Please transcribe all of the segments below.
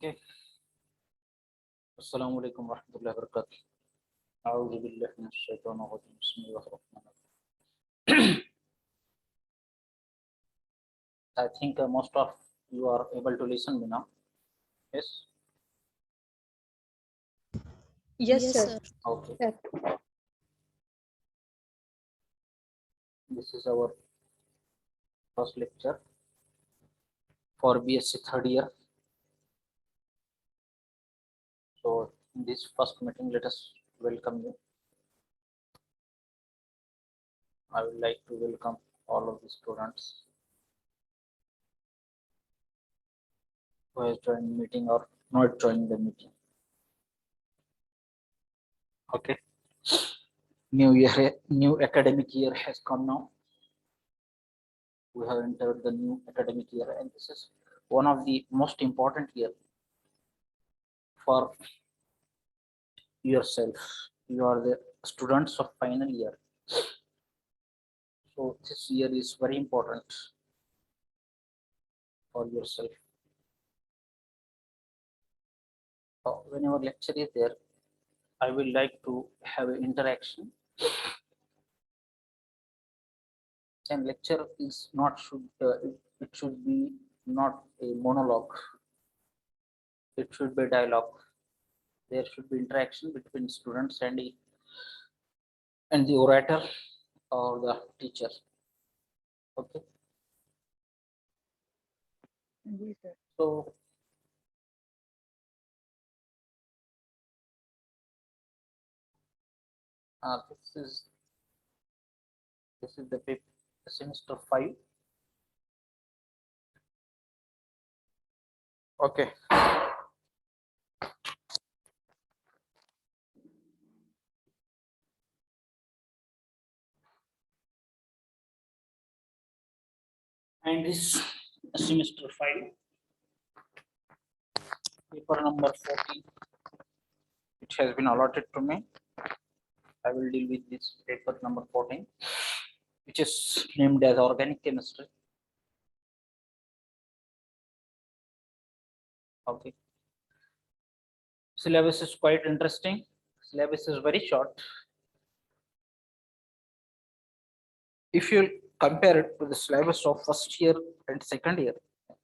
Okay. Assalamu alaikum warahmatullahi wabarakatuh. A'udhu billahi minash shaitanir rajim. Bismillahirrahmanirrahim. I think most of you are able to listen me now. Yes. Yes, Yes, sir. sir. Okay. Sir. This is our first lecture for BSc third year. So in this first meeting, let us welcome you. I would like to welcome all of the students who has joined the meeting or not joined the meeting. Okay. New academic year has come now. We have entered the new academic year, and this is one of the most important year for yourself. You are the students of final year, so this year is very important for yourself. Whenever lecture is there, I will like to have an interaction. And lecture is not it should be not a monologue. It should be dialogue. There should be interaction between students and the orator or the teacher. Okay. Yes, sir. So this is the semester 5. Okay. And this semester 5, paper number 14, which has been allotted to me. I will deal with this paper number 14, which is named as organic chemistry. Okay. Syllabus is quite interesting. Syllabus is very short. If you compare it to the syllabus of first year and second year,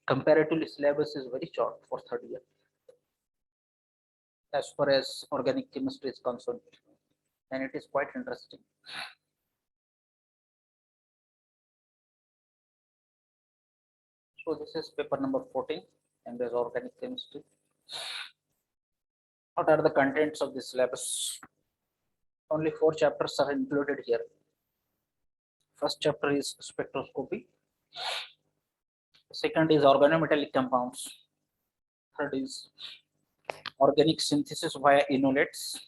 comparatively syllabus is very short for third year as far as organic chemistry is concerned, and it is quite interesting. So this is paper number 14, and there's organic chemistry. What are the contents of this syllabus? Only 4 chapters are included here. First chapter is spectroscopy. Second is organometallic compounds. Third is organic synthesis via enolates.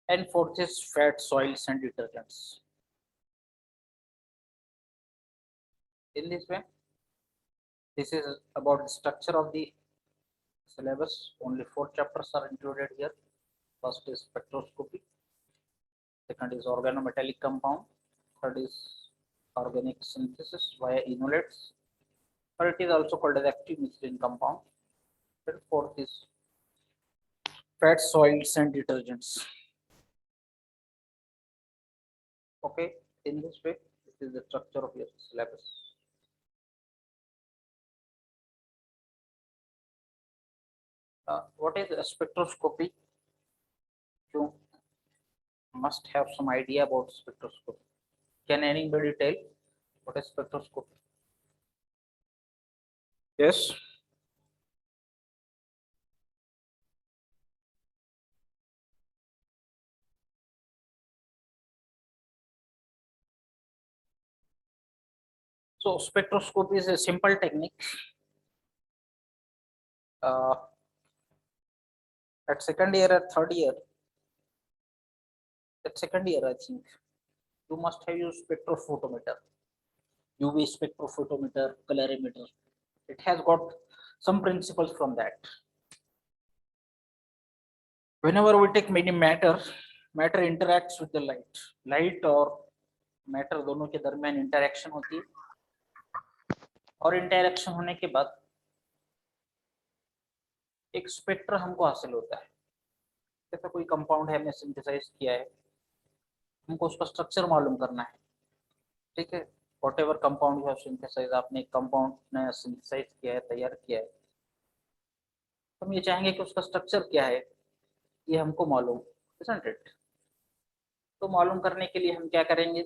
And fourth is fat, soils, and detergents. In this way, this is about the structure of the syllabus. Only 4 chapters are included here. First is spectroscopy. Second is organometallic compound. Third is organic synthesis via enolates, or it is also called as active methylene compound. And fourth is fat, soils, and detergents. Okay, in this way, this is the structure of your syllabus. What is spectroscopy? You must have some idea about spectroscopy. Can anybody tell what is spectroscopy? Yes. So spectroscopy is a simple technique. At second year or third year, at second year, I think, you must have used spectrophotometer, UV spectrophotometer, colorimeter. It has got some principles from that. Whenever we take many matter interacts with the light और matter दोनों के दरमियान interaction होती है. और interaction होने के बाद एक स्पेक्ट्रा हमको हासिल होता है। जैसा कोई कंपाउंड है, हमने सिंथेसाइज किया है, हमको उसका स्ट्रक्चर मालूम करना है। ठीक है, whatever compound you have synthesize, आपने एक कंपाउंड ने सिंथेसाइज किया है, तैयार किया है, हम ये चाहेंगे कि उसका स्ट्रक्चर क्या है ये हमको मालूम, isn't it? तो मालूम करने के लिए हम क्या करेंगे,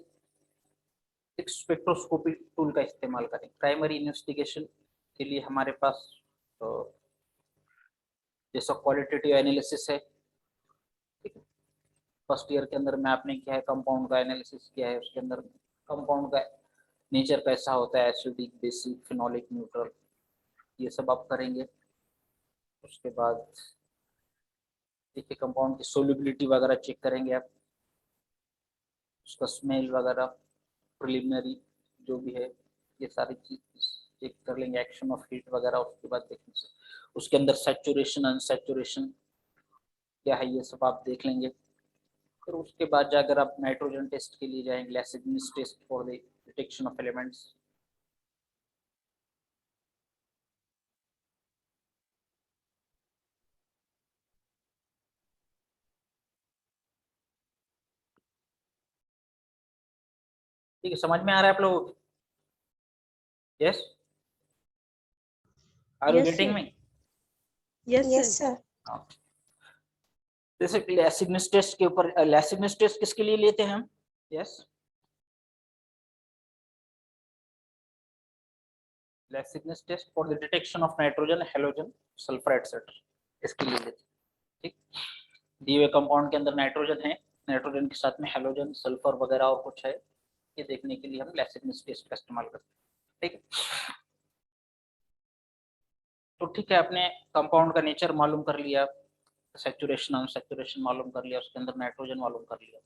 एक स्पेक्ट्रोस्कोपी टूल का इस्तेमाल करें। प्राइमरी इन्वेस्टिगेशन के लिए हमारे पास जैसा क्वालिटेटिव एनालिसिस है, ठीक है, फर्स्ट ईयर के अंदर में आपने क्या है, कंपाउंड का एनालिसिस किया है, उसके अंदर कंपाउंड का नेचर कैसा होता है, एसिडिक, बेसिक, फिनोलिक, न्यूट्रल, ये सब आप करेंगे। उसके बाद देखिए कंपाउंड की सोल्युबिलिटी वगैरह चेक करेंगे आप, उसका स्मेल वगैरह, प्रिलिमिनरी जो भी है, ये सारी चीज चेक कर लेंगे, एक्शन ऑफ हीट वगैरह। उसके बाद देखने से उसके अंदर सैचुरेशन, अनसैचुरेशन क्या है, ये सब आप देख लेंगे। फिर उसके बाद जाकर आप नाइट्रोजन टेस्ट के लिए जाएंगे, Lassaigne's test for the detection of elements. ठीक है, समझ में आ रहा है आप लोगों को? Yes, are you Yes, getting sir. Me? Yes, Yes, sir. sir. जैसे लैसिग्निस टेस्ट के ऊपर, लैसिग्निस टेस्ट किसके लिए लेते हैं हम? Yes, Lassaigne's test for the detection of nitrogen, halogen, sulphur etcetera, इसके लिए लेते हैं। ठीक, दिए हुए कंपाउंड के अंदर नाइट्रोजन है, नाइट्रोजन के साथ में हैलोजन, सल्फर वगैरह और कुछ है, ये देखने के लिए हम लैसिग्निस टेस्ट का इस्तेमाल करते हैं। ठीक है, तो ठीक है, आपने कंपाउंड का नेचर मालूम कर लिया, सैचुरेशन, अनसैचुरेशन मालूम कर लिया, उसके अंदर नाइट्रोजन मालूम कर लिया।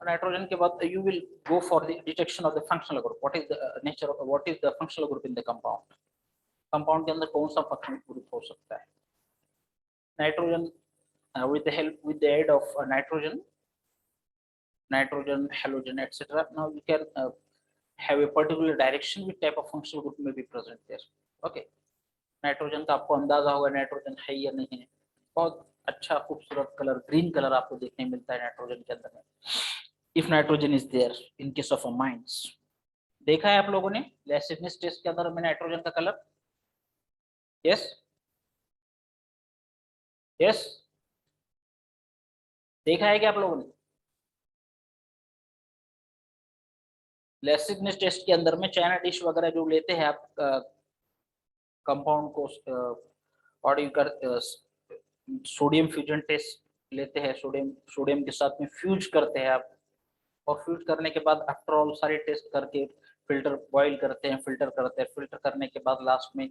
नाइट्रोजन के बाद you will go for the detection of the functional group. What is the nature, what is the functional group in the compound, compound के अंदर कौन सा फंक्शनल ग्रुप हो सकता है। Nitrogen, with the help, with the aid of nitrogen, halogen, etc. Now you can have a particular direction which type of functional group may be present there. Okay, nitrogen का आपको अंदाजा होगा nitrogen है या नहीं है। बहुत अच्छा खूबसूरत कलर, ग्रीन कलर आपको देखने मिलता है नाइट्रोजन के अंदर में, if nitrogen is there in case of amines. देखा है आप लोगों ने लैसिग्निस टेस्ट के अंदर में नाइट्रोजन का कलर? यस, यस, देखा है क्या आप लोगों ने? लैसिग्निस टेस्ट के अंदर में चाइना डिश वगैरह जो लेते हैं आप, कंपाउंड को और यू कर सोडियम फ्यूजन टेस्ट लेते हैं, सोडियम सोडियम के साथ में फ्यूज करते हैं आप, और फ्यूज करने के बाद आफ्टर ऑल सारे टेस्ट करके फिल्टर बॉईल करते हैं, फिल्टर करते हैं, फिल्टर करने के बाद लास्ट में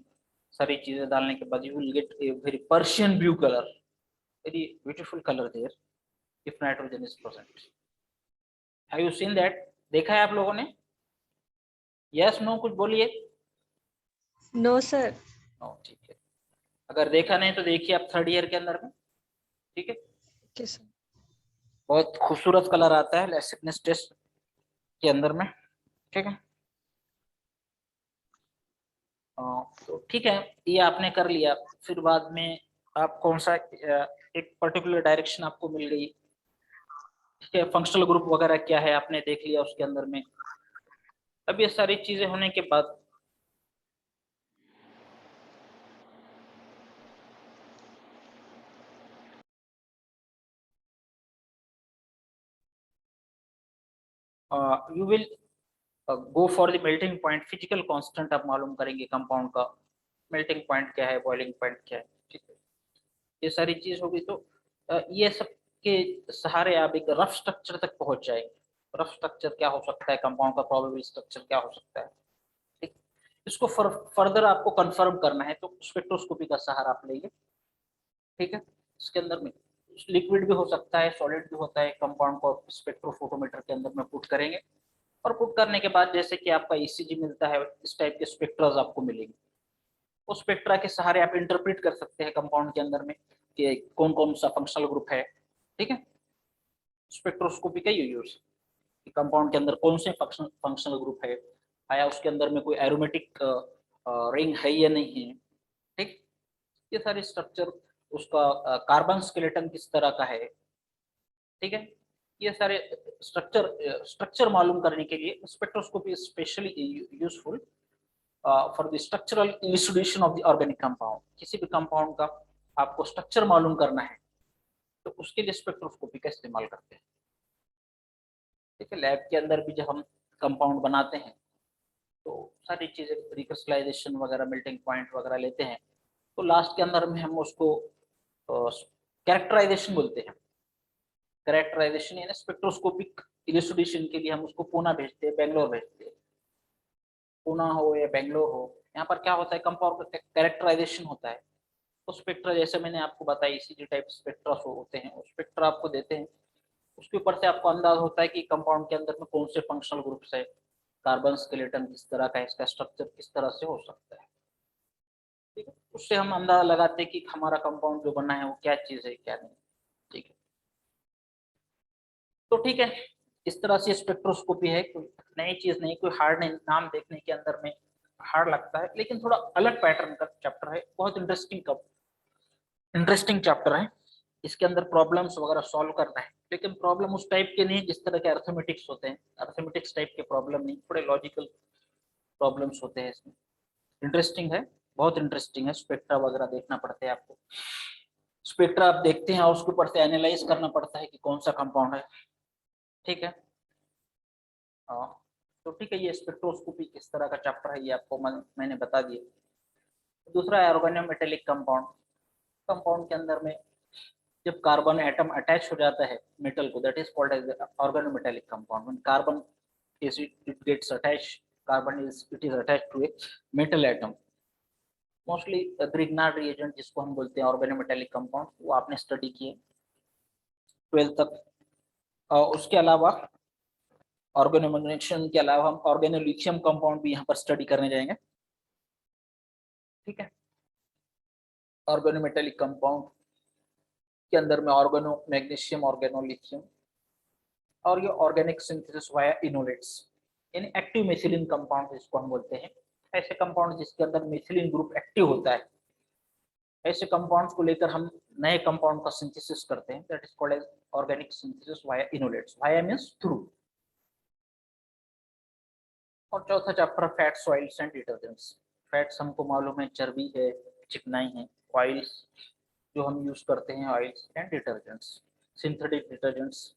सारी चीजें डालने के बाद you will get a very Persian blue colour, very beautiful colour there if nitrogen is present. Have you seen that? देखा है आप लोगों ने? यस, नो, कुछ बोलिए। No, sir. ठीक है, अगर देखा नहीं तो देखिए आप थर्ड ईयर के अंदर में। ठीक है, Okay, sir. बहुत खूबसूरत कलर आता है लैसिग्निस टेस्ट के अंदर में। ठीक है, तो ठीक है, ये आपने कर लिया। फिर बाद में आप कौन सा एक पर्टिकुलर डायरेक्शन आपको मिल गई, ठीक है, फंक्शनल ग्रुप वगैरह क्या है आपने देख लिया उसके अंदर में। अब ये सारी चीजें होने के बाद you will go for the melting point, physical constant आप मालूम करेंगे कंपाउंड का, मेल्टिंग पॉइंट क्या है, बॉइलिंग पॉइंट क्या है। ठीक है, ये सारी चीज होगी तो ये सब के सहारे आप एक रफ स्ट्रक्चर तक पहुंच जाएंगे। रफ स्ट्रक्चर क्या हो सकता है, कंपाउंड का प्रोबेबल स्ट्रक्चर क्या हो सकता है। ठीक, इसको फर्दर आपको कंफर्म करना है तो स्पेक्ट्रोस्कोपी का सहारा आप लेंगे। ठीक है, इसके अंदर में लिक्विड भी हो सकता है, सॉलिड भी होता है, कंपाउंड को स्पेक्ट्रोफोटोमीटर के अंदर में पुट करेंगे, और पुट करने के बाद जैसे कि आपका ईसीजी मिलता है, इस टाइप के स्पेक्ट्रास आपको मिलेंगे। उस स्पेक्ट्रा के सहारे आप इंटरप्रेट कर सकते हैं कंपाउंड के अंदर में कि कौन कौन सा फंक्शनल ग्रुप है। ठीक है, स्पेक्ट्रोस्कोपी का ये यूज, कंपाउंड के अंदर कौन से फंक्शनल ग्रुप है, आया उसके अंदर में कोई एरोमेटिक रिंग है या नहीं है, ठीक। ये सारे स्ट्रक्चर, उसका कार्बन स्केलेटन किस तरह का है, ठीक है। ये सारे स्ट्रक्चर मालूम करने के लिए spectroscopy specially useful for the structural elucidation of the organic compound. किसी भी कंपाउंड का आपको स्ट्रक्चर मालूम करना है तो उसके लिए स्पेक्ट्रोस्कोपी का इस्तेमाल करते हैं, ठीक है। लैब के अंदर भी जब हम कंपाउंड बनाते हैं तो सारी चीजें रिक्रिस्टलाइजेशन वगैरह, मेल्टिंग पॉइंट वगैरह लेते हैं, तो लास्ट के अंदर में हम उसको कैरेक्टराइजेशन बोलते हैं। कैरेक्टराइजेशन यानी स्पेक्ट्रोस्कोपिक इल्यूसिडेशन के लिए हम उसको पूना भेजते हैं, बेंगलोर भेजते हैं। पूना हो या बेंगलोर हो, यहाँ पर क्या होता है, कंपाउंड का कैरेक्टराइजेशन होता है। तो स्पेक्ट्रा जैसे मैंने आपको बताया, ईसीजी टाइप स्पेक्ट्रा होते हैं, वो स्पेक्ट्रा आपको देते हैं। उसके ऊपर से आपको अंदाज होता है कि कंपाउंड के अंदर में कौन से फंक्शनल ग्रुप्स है, कार्बन स्केलेटन किस तरह का है, इसका स्ट्रक्चर किस तरह से हो सकता है, ठीक है। उससे हम अंदाजा लगाते हैं कि हमारा कंपाउंड जो बना है वो क्या चीज है क्या नहीं, ठीक है। तो ठीक है, इस तरह से स्पेक्ट्रोस्कोपी है, कोई नई चीज नहीं, कोई हार्ड नहीं। नाम देखने के अंदर में हार्ड लगता है लेकिन थोड़ा अलग पैटर्न का चैप्टर है, बहुत इंटरेस्टिंग चैप्टर है। इसके अंदर प्रॉब्लम्स वगैरह सॉल्व करना है, लेकिन प्रॉब्लम उस टाइप के नहीं जिस तरह के अर्थमेटिक्स होते हैं। अर्थमेटिक्स टाइप के प्रॉब्लम नहीं, थोड़े लॉजिकल प्रॉब्लम्स होते हैं इसमें। इंटरेस्टिंग है, बहुत इंटरेस्टिंग है। स्पेक्ट्रा वगैरह देखना पड़ता है आपको, स्पेक्ट्रा आप देखते हैं और उसके ऊपर से एनालाइज करना पड़ता है कि कौन सा कंपाउंड है, ठीक है। हाँ, तो ठीक है, ये स्पेक्ट्रोस्कोपी किस तरह का चैप्टर है ये आपको मैंने बता दिया। दूसरा है ऑर्गेनोमेटेलिक कंपाउंड। कंपाउंड के अंदर में जब कार्बन एटम अटैच हो जाता है मेटल को, that is called as organometallic compound. When carbon is it gets attached, carbon is it is attached to a metal atom, mostly Grignard reagent जिसको हम बोलते हैं ऑर्गेनोमेटेलिक कंपाउंड, वो आपने स्टडी किए 12th तक। और उसके अलावा ऑर्गेनोमेटेशन के अलावा हम ऑर्गेनोलिथियम कंपाउंड भी यहाँ पर स्टडी करने जाएंगे, ठीक है। ऑर्गेनोमेटेलिक कंपाउंड के अंदर में ऑर्गेनो मैग्नीशियम, ऑर्गेनोलिथियम, और ये ऑर्गेनिक सिंथेसिस वाया इनोलेट्स, यानी एक्टिव मिथिलीन कंपाउंड जिसको हम बोलते हैं। ऐसे कंपाउंड जिसके अंदर मिथिलीन ग्रुप एक्टिव होता है, ऐसे कंपाउंड्स को लेकर हम नए कंपाउंड का सिंथेसिस करते हैं, that is called as organic synthesis via enolates. Via means through. और चौथा chapter fats, oils and detergents. Fats हमको मालूम है, चर्बी है, चिकनाई है। ऑयल्स जो हम यूज करते हैं, oils and detergents, synthetic detergents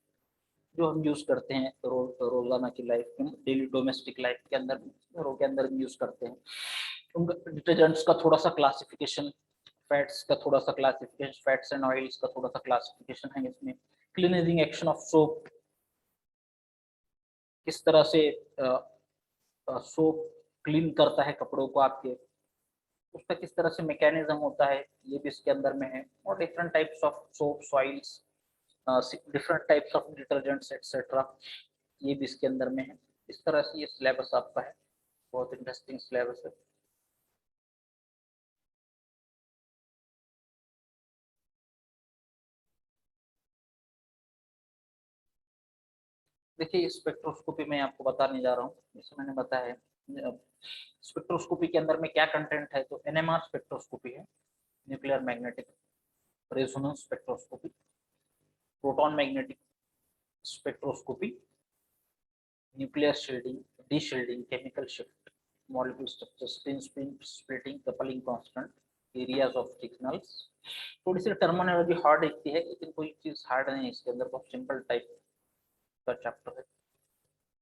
जो हम यूज करते हैं रोजाना की लाइफ में, डेली डोमेस्टिक लाइफ के अंदर, घरों के अंदर यूज करते हैं। उनका डिटर्जेंट्स का थोड़ा सा क्लासिफिकेशन, फैट्स का थोड़ा सा क्लासिफिकेशन, फैट्स एंड ऑयल्स का थोड़ा सा क्लासिफिकेशन है इसमें। क्लीनिंग एक्शन ऑफ सोप, किस तरह से सोप क्लीन करता है कपड़ों को आपके, उसका किस तरह से मैकेनिज्म होता है, ये भी इसके अंदर में है। और different types of soap, oils, different types of detergents etcetera, ये भी इसके अंदर में है। इस तरह से ये सिलेबस आपका है, बहुत इंटरेस्टिंग सिलेबस है। देखिए, स्पेक्ट्रोस्कोपी में आपको बताने जा रहा हूँ, जैसे मैंने बताया स्पेक्ट्रोस्कोपी के अंदर में क्या कंटेंट है। तो एनएमआर स्पेक्ट्रोस्कोपी है, nuclear magnetic resonance spectroscopy, proton magnetic spectroscopy, nuclear shielding, D shielding, chemical shift, molecule structure, spin splitting, coupling constant, areas of signals. थोड़ी सी टर्मिनोलॉजी हार्ड दिखती है लेकिन कोई चीज हार्ड नहीं है इसके अंदर, बहुत सिंपल टाइप का चैप्टर है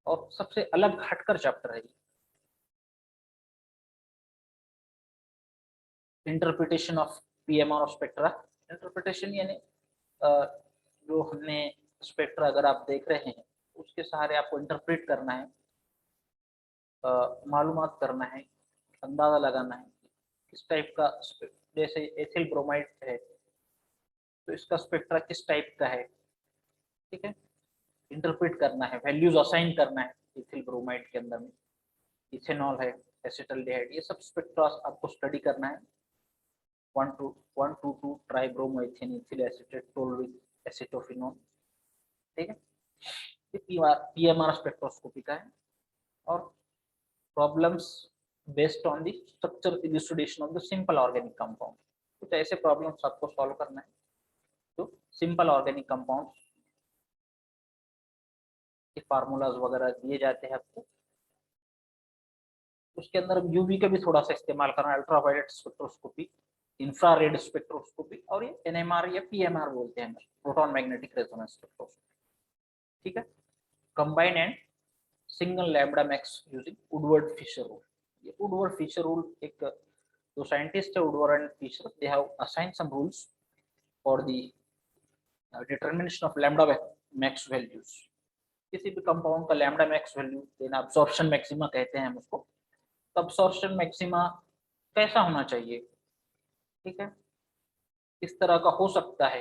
और सबसे अलग हटकर चैप्टर है। Interpretation of PMR of spectra. Interpretation यानी जो हमने स्पेक्ट्रा अगर आप देख रहे हैं उसके सहारे आपको इंटरप्रेट करना है, मालूमात करना है, अंदाजा लगाना है किस टाइप का। जैसे एथिल ब्रोमाइड है तो इसका स्पेक्ट्रा किस टाइप का है, ठीक है। इंटरप्रेट करना है, वैल्यूज असाइन करना है इथिल ब्रोमाइड के अंदर में। इथेनॉल है, एसिटल्डिहाइड, ये सब स्पेक्ट्रा आपको स्टडी करना है। 1,2,2 tribromoethane ethyl acetate told with acetophenone, ठीक है। ये पीएमआर स्पेक्ट्रोस्कोपी का है। और problems based on the structure illustration of the simple organic compound. कुछ ऐसे प्रॉब्लम्स आपको सॉल्व करना है तो सिंपल ऑर्गेनिक कंपाउंड के फार्मूलाज वगैरह दिए जाते हैं आपको। उसके अंदर यूवी का भी थोड़ा सा इस्तेमाल करना, अल्ट्रावायलेट स्पेक्ट्रोस्कोपी, इंफ्रारेड स्पेक्ट्रोस्कोपी और ये एनएमआर या पीएमआर बोलते हैं, प्रोटॉन मैग्नेटिक रेजोनेंस स्पेक्ट्रोस्कोपी। ठीक है, combine and single lambda max using Woodward Fisher rule. ये वुडवर्ड फिशर रूल, एक जो साइंटिस्ट है Woodward and Fisher, they have assign some rules for the determination of lambda max values. किसी भी compound का lambda max value देना, absorption maxima कहते हैं हम उसको। तो अब्सॉर्प्शन मैक्सिमा कैसा होना चाहिए, ठीक है, इस तरह का हो सकता है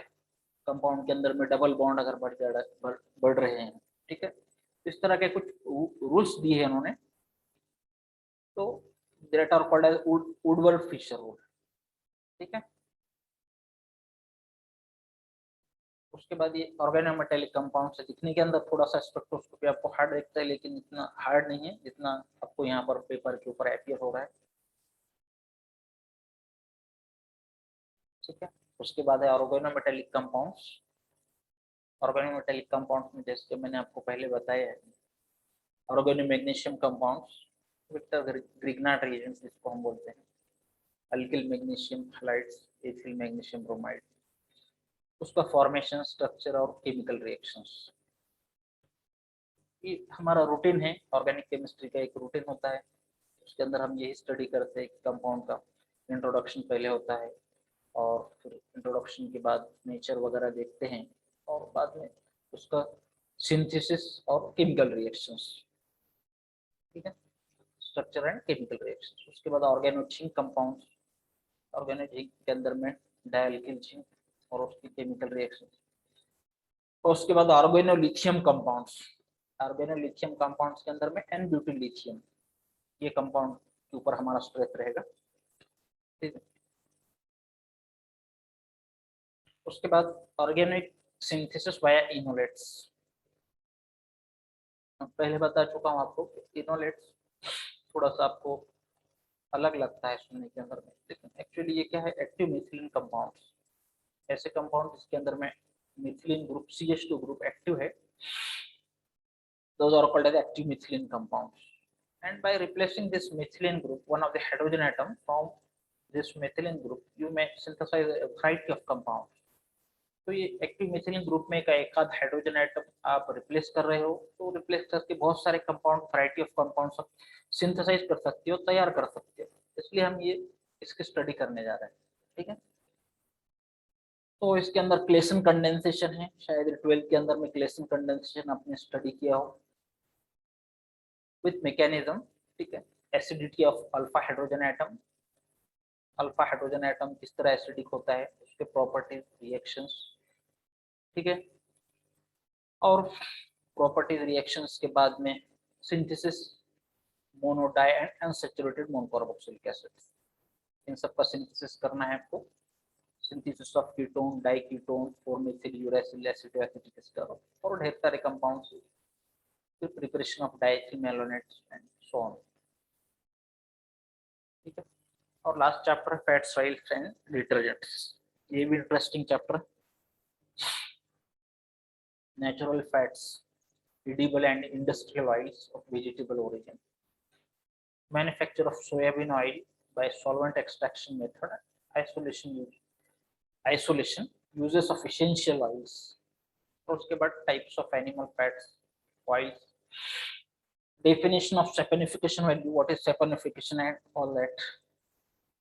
कंपाउंड के अंदर में डबल बॉन्ड अगर बढ़ रहे हैं, ठीक है, इस तरह के कुछ रूल्स दिए हैं उन्होंने। तो that are called as Woodward Fisher rule. ठीक है, उसके बाद ये ऑर्गेनोमेटेलिक कंपाउंड से दिखने के अंदर थोड़ा सा स्पेक्ट्रोस्कोपी आपको हार्ड दिखता है, लेकिन इतना हार्ड नहीं है जितना आपको यहाँ पर पेपर के ऊपर अपीयर हो रहा है। ठीक है, उसके बाद है ऑर्गेनोमेटेलिक कंपाउंड्स। ऑर्गेनोमेटेलिक कंपाउंड्स में जैसे मैंने आपको पहले बताया है, ऑर्गेनोमैग्नीशियम कंपाउंड्स, विक्टर ग्रिग्नार्ड रिएजेंट्स जिसको हम बोलते हैं, alkyl magnesium halides, ethyl magnesium bromide, उसका फॉर्मेशन, स्ट्रक्चर और केमिकल रिएक्शंस। ये हमारा रूटीन है, ऑर्गेनिक केमिस्ट्री का एक रूटीन होता है। उसके अंदर हम यही स्टडी करते हैं कि कंपाउंड का इंट्रोडक्शन पहले होता है और फिर इंट्रोडक्शन के बाद नेचर वगैरह देखते हैं और बाद में उसका सिंथेसिस और केमिकल रिएक्शंस। ठीक है, स्ट्रक्चर एंड केमिकल रिएक्शंस। उसके बाद organo zinc compounds, organo zinc के अंदर में डायल्किल जिंक और उसकी केमिकल रिएक्शंस। और उसके बाद organo lithium compounds, organo lithium compounds के अंदर में एन ब्यूटिल लिथियम, ये कंपाउंड के ऊपर हमारा स्ट्रेस रहेगा। ठीक है, उसके बाद ऑर्गेनिक सिंथेसिस वाया इनोलेट्स। पहले बता चुका हूँ आपको, इनोलेट्स थोड़ा सा आपको अलग लगता है सुनने के अंदर में, लेकिन एक्चुअली ये क्या है, एक्टिव मिथिलीन कंपाउंड्स। ऐसे कंपाउंड जिसके अंदर में methylene group CH2 group active है, those are called as active methylene compounds. And by replacing this methylene group, one of the hydrogen atom from this methylene group, you may synthesize a variety of compounds. तो ये active methylene group में का एक आध hydrogen atom आप replace कर रहे हो, तो रिप्लेस करके बहुत सारे compound, variety of compound synthesize कर सकते हो, तैयार कर सकते हो। इसलिए हम ये इसकी स्टडी करने जा रहे हैं। ठीक है, तो इसके अंदर क्लेसन कंडेंसेशन है, शायद 12th के अंदर में क्लेसन कंडेंसेशन आपने स्टडी किया हो विथ मैकेनिज्म। ठीक है, acidity of alpha hydrogen atom, alpha hydrogen atom किस तरह एसिडिक होता है, उसके प्रॉपर्टीज, रिएक्शंस। ठीक है, और प्रॉपर्टीज रिएक्शंस के बाद में synthesis mono di and unsaturated monocarboxylic acid, इन सब का सिंथेसिस करना है आपको। Synthesis of ketone, di ketone, four methyl uracil acetic ester और ढेर सारे कंपाउंड्स, फिर preparation of diethyl malonates and so on. ठीक है, और last chapter fats, oils and detergents, ये भी interesting chapter. Natural fats, edible and industrial oils of vegetable origin, manufacture of soybean oil by solvent extraction method, isolation uses of essential oils। और उसके बाद types of animal fats, oils, definition of saponification value, what is saponification and all that,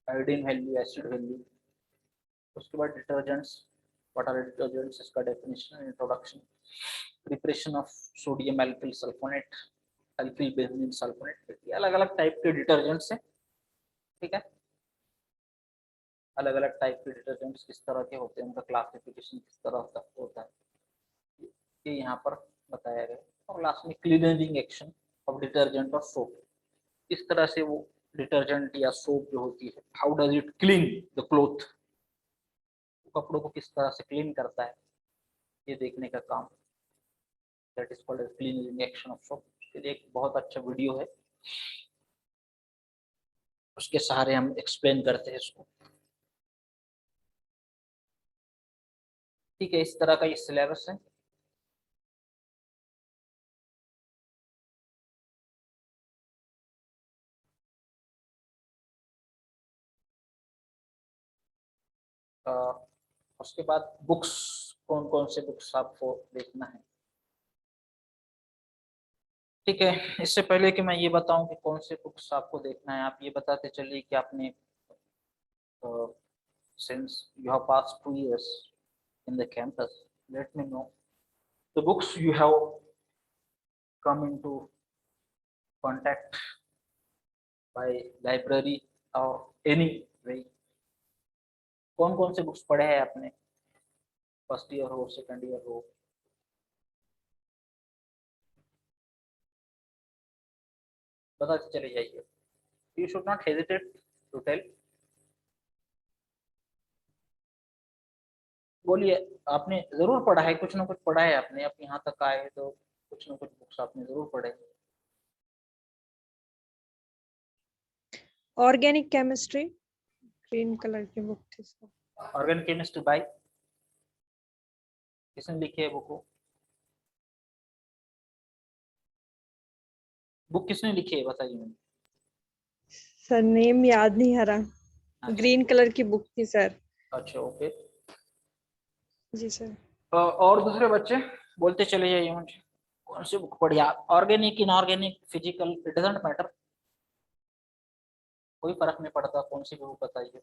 iodine value, acid value। उसके बाद detergents, what are detergents, इसका definition, introduction, preparation of sodium alkyl sulfonate, alkyl benzene sulphonate, ये अलग अलग type के detergents हैं। ठीक है, अलग अलग टाइप के डिटर्जेंट्स किस तरह के होते हैं, उनका क्लासिफिकेशन किस तरह का होता है, ये यहाँ पर बताया गया। और लास्ट में क्लीनिंग एक्शन ऑफ डिटर्जेंट और सोप, किस तरह से वो डिटर्जेंट या सोप जो होती है, how does it clean the cloth, कपड़ों को किस तरह से क्लीन करता है, ये देखने का काम, that is called as cleaning action of soap. इसके लिए एक बहुत अच्छा वीडियो है, उसके सहारे हम एक्सप्लेन करते हैं इसको। ठीक है, इस तरह का ये सिलेबस है। अ, उसके बाद बुक्स, कौन कौन से बुक्स आपको देखना है। ठीक है, इससे पहले कि मैं ये बताऊं कि कौन से बुक्स आपको देखना है, आप ये बताते चलिए कि आपने since you have passed 2 years in the campus, let me know the books you have come into contact by library or any way। कौन कौन से बुक्स पढ़े हैं आपने, फर्स्ट ईयर हो सेकंड ईयर हो। बताते चले जाइए, you should not hesitate to tell. बोलिए, आपने जरूर पढ़ा है, कुछ ना कुछ पढ़ा है आपने, आप यहाँ तक आए तो कुछ ना कुछ बुक्स आपने जरूर पढ़े। ऑर्गेनिक केमिस्ट्री, ग्रीन कलर की बुक थी सर। ऑर्गेनिक केमिस्ट्री बाय, किसने लिखी है बुक, बुक किसने लिखी है बताइए मुझे। सर नेम याद नहीं आ रहा। अच्छा, ग्रीन कलर की बुक थी सर। अच्छा ओके। जी सर। और दूसरे बच्चे बोलते चले जाइए मुझे कौन सी बुक पढ़ी आप, organic inorganic physical, it doesn't matter, कोई फर्क नहीं पड़ता, कौन सी भी बुक बताइए।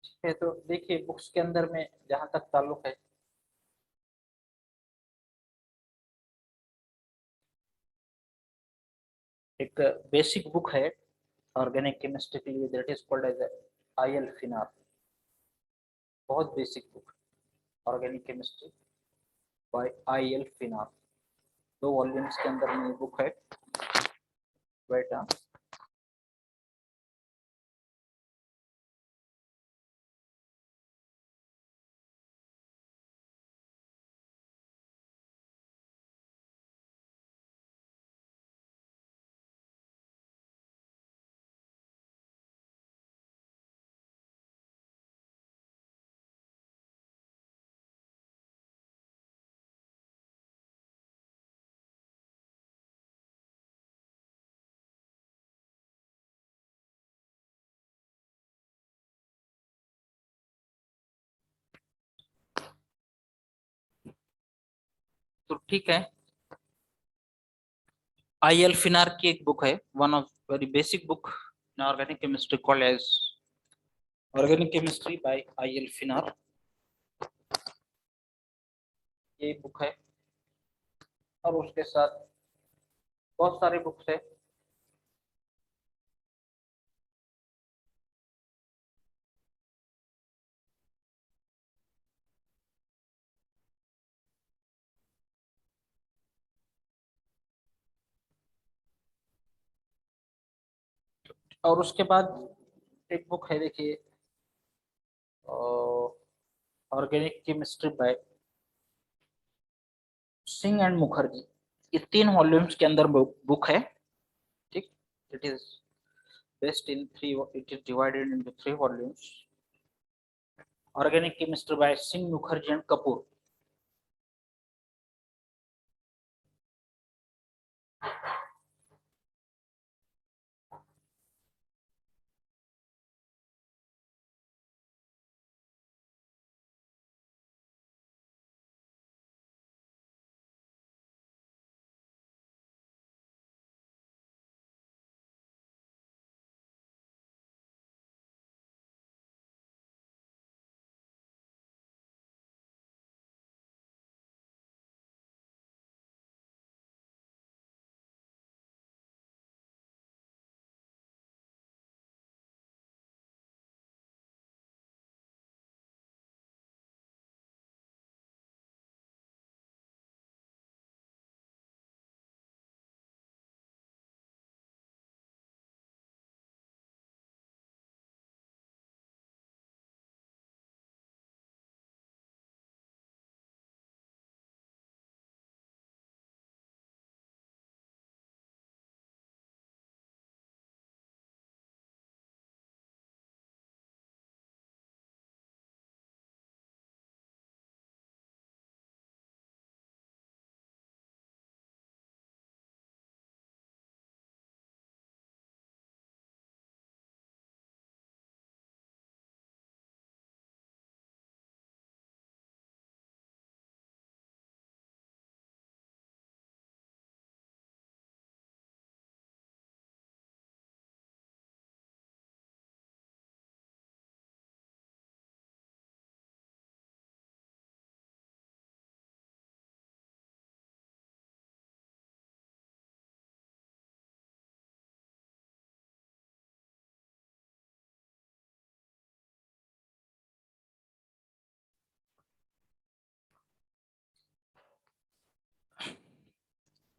ठीक है, तो देखिए बुक्स के अंदर में जहां तक ताल्लुक है, एक बेसिक बुक है ऑर्गेनिक केमिस्ट्री के लिए, that is called as IL Finar. बहुत basic book, organic chemistry by IL Finar. 2 volumes के अंदर में ये बुक है। बेटा, तो ठीक है, IL फिनार की एक बुक है, one of very basic book in organic chemistry called as organic chemistry by IL Finar. ये बुक है, और उसके साथ बहुत सारे बुक्स है। और उसके बाद एक बुक है देखिए, organic chemistry bye Singh and Mukherjee. ये 3 वॉल्यूम्स के अंदर बुक है। ठीक, it is best in three, it is divided into 3 volumes. Organic chemistry bye Singh, Mukherjee and Kapoor.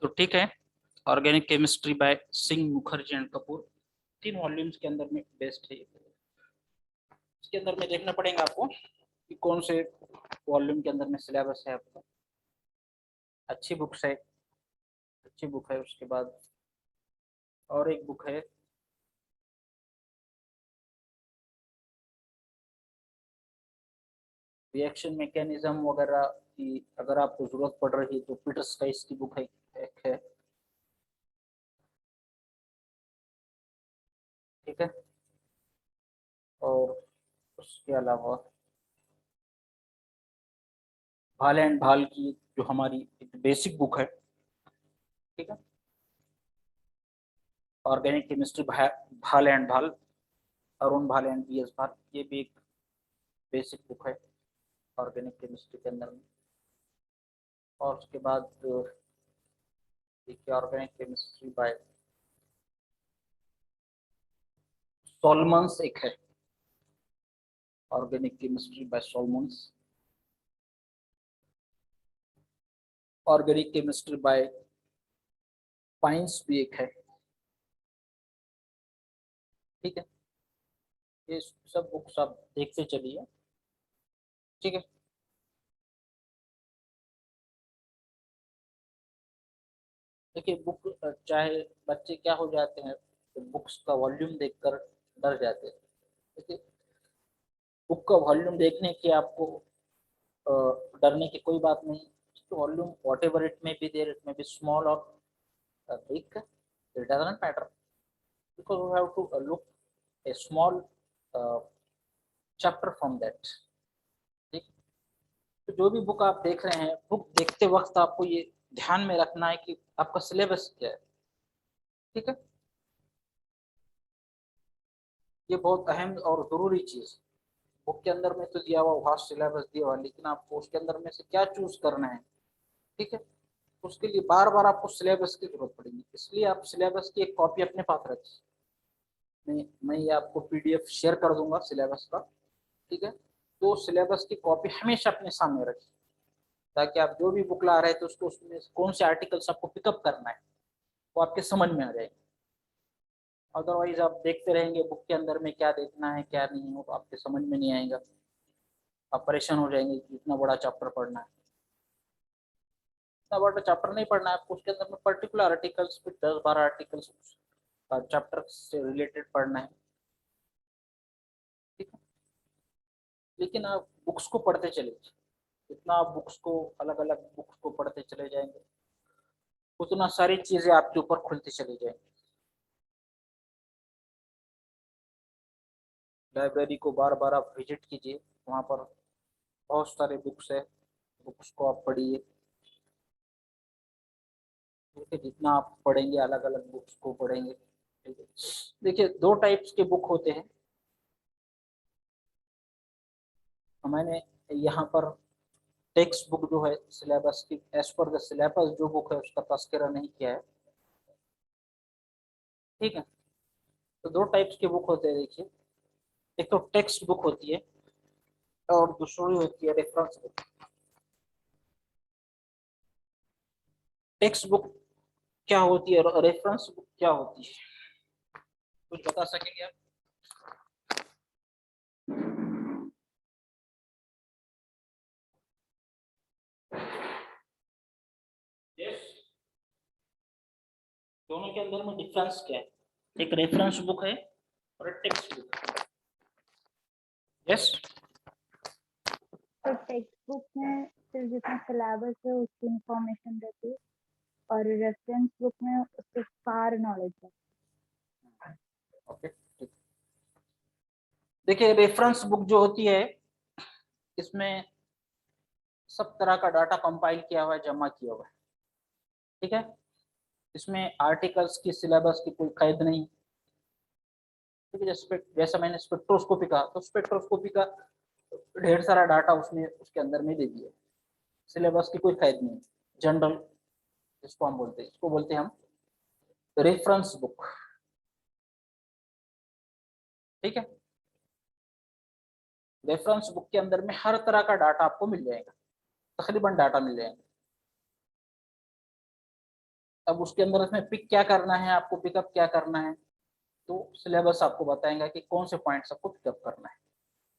तो ठीक है, organic chemistry bye Singh Mukherjee and Kapoor, 3 volumes के अंदर में बेस्ट है। इसके अंदर में देखना पड़ेगा आपको कि कौन से वॉल्यूम के अंदर में सिलेबस है आपका। अच्छी बुक्स है, अच्छी बुक है। उसके बाद और एक बुक है, रिएक्शन मैकेनिज्म वगैरह की अगर आपको जरूरत पड़ रही है तो पीटर्स का इसकी बुक है, एक है। ठीक है, और उसके अलावा भाल एंड भाल की जो हमारी एक बेसिक बुक है, ठीक है, ऑर्गेनिक केमिस्ट्री भाल एंड भाल, अरुण भाल एंड बी एस भाल, ये भी एक बेसिक बुक है ऑर्गेनिक केमिस्ट्री के अंदर में। और उसके बाद देखिए ऑर्गेनिक केमिस्ट्री बाय सॉल्मन्स एक है, organic chemistry by Solomons, organic chemistry by Pines भी एक है। ठीक है, ये सब बुक्स आप देखते चलिए। ठीक है, देखिए बुक चाहे बच्चे क्या हो जाते हैं तो बुक्स का वॉल्यूम देखकर डर जाते हैं। देखिए बुक का वॉल्यूम देखने की आपको डरने की कोई बात नहीं। Volume whatever it may be there, it may be small और big, it doesn't matter, because we have to look a small chapter from that. ठीक, तो जो भी बुक आप देख रहे हैं, बुक देखते वक्त आपको ये ध्यान में रखना है कि आपका सिलेबस क्या है। ठीक है, ये बहुत अहम और जरूरी चीज। बुक के अंदर में तो दिया हुआ वास्ट सिलेबस दिया हुआ, लेकिन आपको उसके अंदर में से क्या चूज करना है। ठीक है, उसके लिए बार बार आपको सिलेबस की जरूरत पड़ेगी, इसलिए आप सिलेबस की एक कॉपी अपने पास रखिए। मैं ये आपको पीडीएफ शेयर कर दूंगा सिलेबस का। ठीक है, तो सिलेबस की कॉपी हमेशा अपने सामने रखिए, ताकि आप जो भी बुक ला रहे थे उसको उसमें कौन से आर्टिकल्स आपको पिकअप करना है वो आपके समझ में आ जाएंगे। अदरवाइज आप देखते रहेंगे बुक के अंदर में क्या देखना है क्या नहीं, वो आपके समझ में नहीं आएगा, आप परेशान हो जाएंगे कि इतना बड़ा चैप्टर पढ़ना है। इतना बड़ा चैप्टर नहीं पढ़ना है आपको, उसके अंदर में पर्टिकुलर आर्टिकल्स, 10-12 आर्टिकल्स चैप्टर से रिलेटेड पढ़ना है। ठीक है, लेकिन आप बुक्स को पढ़ते चले, जितना आप बुक्स को अलग अलग बुक्स को पढ़ते चले जाएंगे उतना सारी चीजें आपके ऊपर खुलती चली जाएंगी। लाइब्रेरी को बार बार आप विजिट कीजिए, वहाँ पर बहुत सारे बुक्स है, बुक्स को आप पढ़िए। ठीक है, जितना आप पढ़ेंगे अलग अलग बुक्स को पढ़ेंगे। ठीक है, देखिए 2 टाइप्स के बुक होते हैं। तो मैंने यहाँ पर टेक्स्ट बुक जो है सिलेबस की एज पर द सिलेबस जो बुक है उसका तस्करा नहीं किया है। ठीक है, तो 2 टाइप्स के बुक होते हैं देखिए, एक तो टेक्स्ट बुक होती है और दूसरी होती है रेफरेंस बुक। टेक्स्ट बुक क्या होती है और रेफरेंस बुक क्या होती है, कुछ बता सकेंगे आप? यस, दोनों के अंदर में डिफरेंस क्या है? एक रेफरेंस बुक है और एक टेक्स्ट बुक है। यस, तो टेक्स्ट बुक में सिर्फ जितना सिलेबस है उसकी इंफॉर्मेशन रहती है और रेफरेंस बुक में उससे फार नॉलेज है। ओके, देखिए रेफरेंस बुक जो होती है इसमें सब तरह का डाटा कंपाइल किया हुआ है, जमा किया हुआ है। ठीक है, इसमें आर्टिकल्स की सिलेबस की कोई कैद नहीं। ठीक है, जैसा मैंने स्पेक्ट्रोस्कोपी कहा, तो स्पेक्ट्रोस्कोपी का ढेर सारा डाटा उसमें उसके अंदर में दे दिया, सिलेबस की कोई कैद नहीं। जनरल इसको हम बोलते हैं, इसको बोलते हैं हम रेफरेंस बुक। ठीक है, रेफरेंस बुक के अंदर में हर तरह का डाटा आपको मिल जाएगा, तकरीबन डाटा मिल जाएगा। अब उसके अंदर इसमें पिक क्या करना है, आपको पिकअप क्या करना है, तो सिलेबस आपको बताएगा कि कौन से पॉइंट्स आपको पिकअप करना है।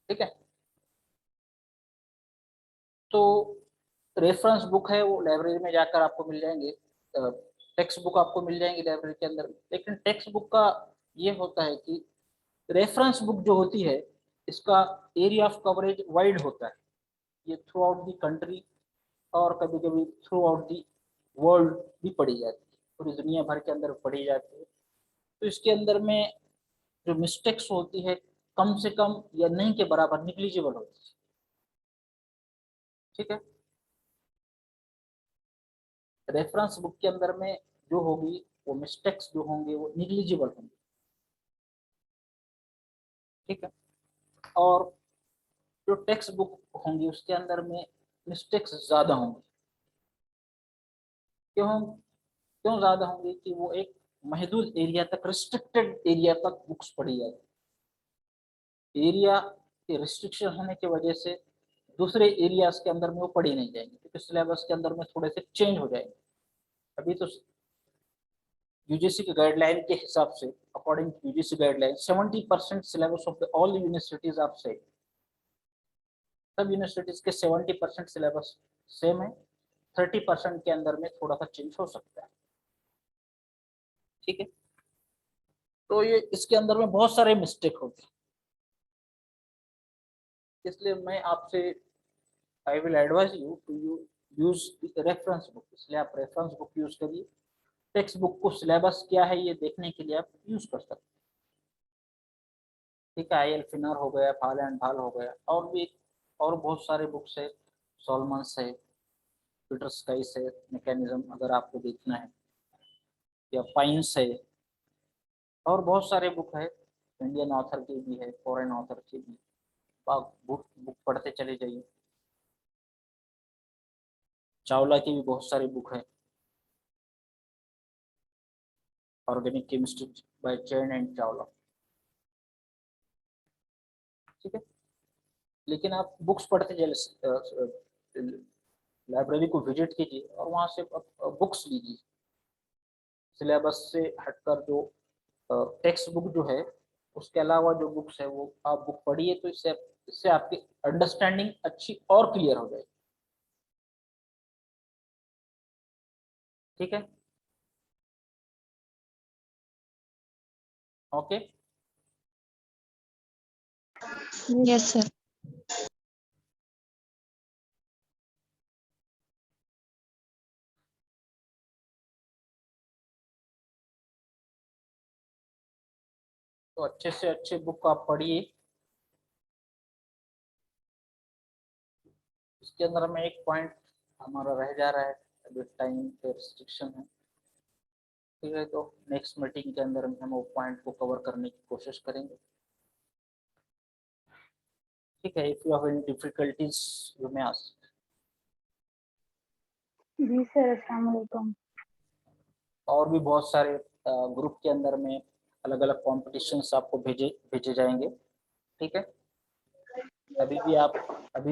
ठीक है, तो रेफरेंस बुक है वो लाइब्रेरी में जाकर आपको मिल जाएंगे, टेक्स्ट बुक आपको मिल जाएंगी लाइब्रेरी के अंदर। लेकिन टेक्स्ट बुक का ये होता है कि रेफरेंस बुक जो होती है इसका एरिया ऑफ कवरेज वाइड होता है, ये थ्रू आउट द कंट्री और कभी कभी थ्रू आउट द वर्ल्ड भी पढ़ी जाती है, पूरी दुनिया भर के अंदर पढ़ी जाती है। तो इसके अंदर में जो मिस्टेक्स होती है कम से कम या नहीं के बराबर निग्लिजिबल होती है। ठीक है, रेफरेंस बुक के अंदर में जो होगी वो मिस्टेक्स जो होंगे वो निग्लिजिबल होंगे। ठीक है, और जो टेक्स्ट बुक होंगी उसके अंदर में मिस्टेक्स ज्यादा होंगी। क्यों क्यों ज्यादा होंगी कि वो एक महदूद एरिया तक, रिस्ट्रिक्टेड एरिया तक बुक्स पढ़ी जाती है। एरिया के रिस्ट्रिक्शन होने की वजह से दूसरे एरियाज के अंदर में वो पढ़ी नहीं जाएंगे, क्योंकि सिलेबस के अंदर में थोड़े से चेंज हो जाएंगे। अभी तो यूजीसी के गाइडलाइन के हिसाब से, according to UGC guideline 70% syllabus of all universities आप से, सब यूनिवर्सिटीज के 70% सिलेबस सेम है, 30% के अंदर में थोड़ा सा चेंज हो सकता है। ठीक है, तो ये इसके अंदर में बहुत सारे मिस्टेक होते हैं, इसलिए मैं आपसे I will advise you to use reference book. इसलिए आप रेफरेंस बुक यूज करिए। टेक्स्ट बुक को सिलेबस क्या है ये देखने के लिए आप यूज कर सकते हैं। ठीक है, IL फिनर हो गया, फाल एंड भाल हो गया, और भी और बहुत सारे बुक्स है, सॉलमन्स है, पीटर स्काइस है, मैकेनिज्म अगर आपको देखना है, या पाइंस है, और बहुत सारे बुक है, इंडियन ऑथर के भी है, फॉरेन ऑथर के भी। आप बुक बुक पढ़ते चले जाइए। चावला की भी बहुत सारी बुक है, organic chemistry bye chain and Chawla. ठीक है, लेकिन आप बुक्स पढ़ते चले, लाइब्रेरी को विजिट कीजिए और वहाँ से बुक्स लीजिए। सिलेबस से हटकर जो टेक्स्ट बुक जो है उसके अलावा जो बुक्स है वो आप बुक पढ़िए, तो इससे इससे आपकी अंडरस्टैंडिंग अच्छी और क्लियर हो जाएगी। ठीक है, ओके। Yes sir. तो अच्छे से अच्छे बुक आप पढ़िए। इसके अंदर में एक पॉइंट हमारा रह जा रहा है, अभी टाइम पे रिस्ट्रिक्शन है। ठीक है, तो नेक्स्ट मीटिंग के अंदर हम वो पॉइंट को कवर करने की कोशिश करेंगे। ठीक है, if you have any difficulties you may ask. जी सर, अस्सलाम वालेकुम। और भी बहुत सारे ग्रुप के अंदर में अलग अलग कॉम्पिटिशन्स आपको भेजे भेजे जाएंगे। ठीक है, अभी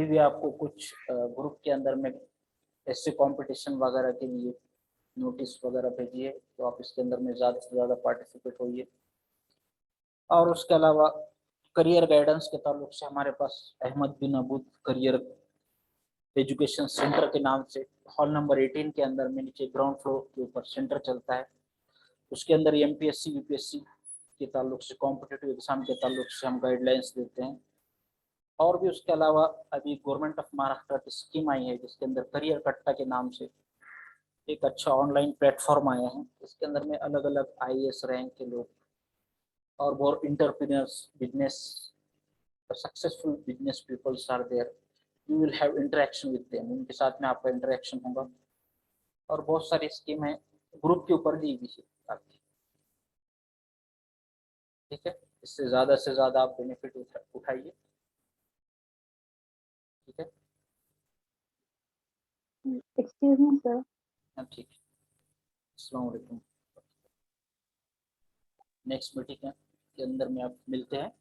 भी आपको कुछ ग्रुप के अंदर में ऐसे कंपटीशन वगैरह के लिए नोटिस वगैरह भेजिए, तो आप इसके अंदर में ज़्यादा से ज़्यादा पार्टिसिपेट होइए। और उसके अलावा करियर गाइडेंस के ताल्लुक से हमारे पास अहमद बिन अबूद करियर एजुकेशन सेंटर के नाम से हॉल नंबर 18 के अंदर में नीचे ग्राउंड फ्लोर के ऊपर सेंटर चलता है। उसके अंदर MPSC UPSC के ताल्लुक से, कॉम्पिटेटिव एग्जाम के ताल्लुक से हम गाइडलाइंस देते हैं। और भी उसके अलावा अभी गवर्नमेंट ऑफ महाराष्ट्र की स्कीम आई है जिसके अंदर करियर कट्टा के नाम से एक अच्छा ऑनलाइन प्लेटफॉर्म आया है। इसके अंदर में अलग अलग IAS रैंक के लोग और बहुत entrepreneurs, business successful business peoples are there, you will have interaction with them, उनके साथ में आपका इंटरेक्शन होगा। और बहुत सारी स्कीम है ग्रुप के ऊपर दी गई है आपकी। ठीक है, इससे ज़्यादा से ज़्यादा आप बेनिफिट उठाइए। ठीक है, एक्सक्यूज मी सर। हाँ ठीक है, अस्सलाम वालेकुम। नेक्स्ट मीटिंग के अंदर में आप मिलते हैं।